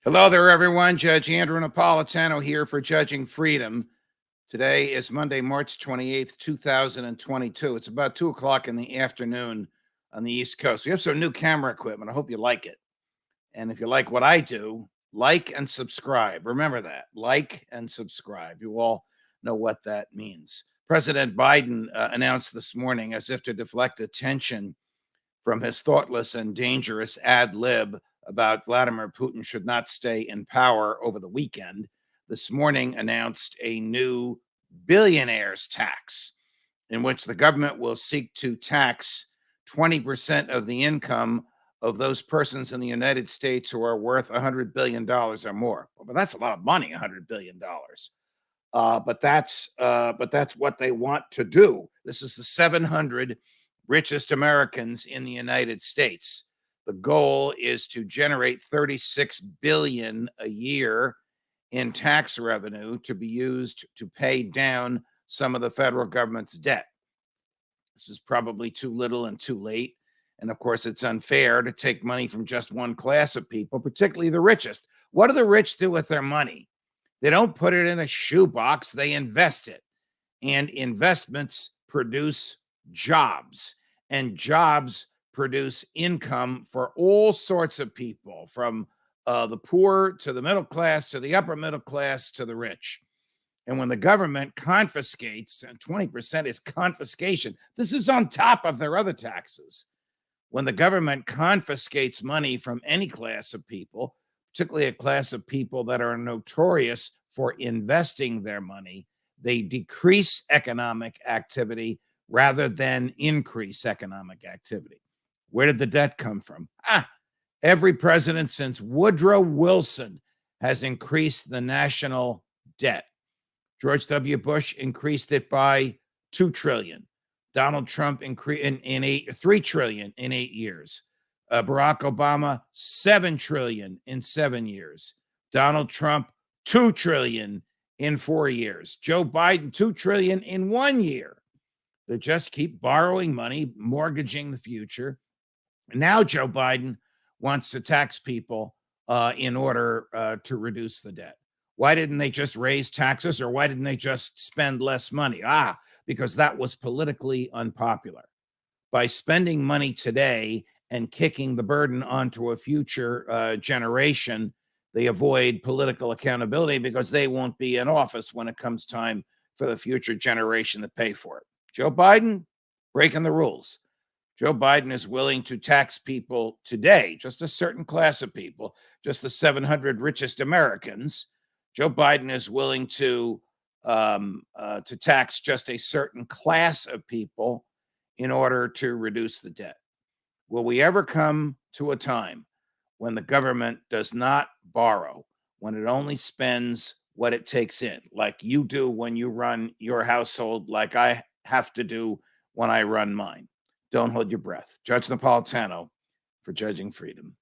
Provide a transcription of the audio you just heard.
Hello there, everyone. Judge Andrew Napolitano here for Judging Freedom. Today is Monday, March 28th, 2022. It's about 2 o'clock in the afternoon on the East Coast. We have some new camera equipment. I hope you like it. And if you like what I do, like and subscribe. Remember that. Like and subscribe. You all know what that means. President Biden announced this morning, as if to deflect attention from his thoughtless and dangerous ad lib about Vladimir Putin should not stay in power over the weekend, this morning announced a new Billionaires Tax, in which the government will seek to tax 20% of the income of those persons in the United States who are worth $100 billion or more. But that's a lot of money, $100 billion. But that's what they want to do. This is the 700 richest Americans in the United States. The goal is to generate $36 billion a year in tax revenue to be used to pay down some of the federal government's debt. This is probably too little and too late. And of course, it's unfair to take money from just one class of people, particularly the richest. What do the rich do with their money? They don't put it in a shoebox, they invest it. And investments produce jobs, and jobs produce income for all sorts of people, from the poor to the middle class to the upper middle class to the rich. And when the government confiscates, and 20% is confiscation, this is on top of their other taxes. When the government confiscates money from any class of people, particularly a class of people that are notorious for investing their money, they decrease economic activity rather than increase economic activity. Where did the debt come from? Every president since Woodrow Wilson has increased the national debt. George W. Bush increased it by $2 trillion. Donald Trump increased in $3 trillion in 8 years. Barack Obama, $7 trillion in 7 years. Donald Trump, $2 trillion in 4 years. Joe Biden, $2 trillion in 1 year. They just keep borrowing money, mortgaging the future. And now Joe Biden wants to tax people in order to reduce the debt. Why didn't they just raise taxes, or why didn't they just spend less money? Because that was politically unpopular. By spending money today and kicking the burden onto a future generation, they avoid political accountability because they won't be in office when it comes time for the future generation to pay for it. Joe Biden, breaking the rules. Joe Biden is willing to tax people today, just a certain class of people, just the 700 richest Americans. Joe Biden is willing to tax just a certain class of people in order to reduce the debt. Will we ever come to a time when the government does not borrow, when it only spends what it takes in, like you do when you run your household, like I have to do when I run mine? Don't hold your breath. Judge Napolitano for Judging Freedom.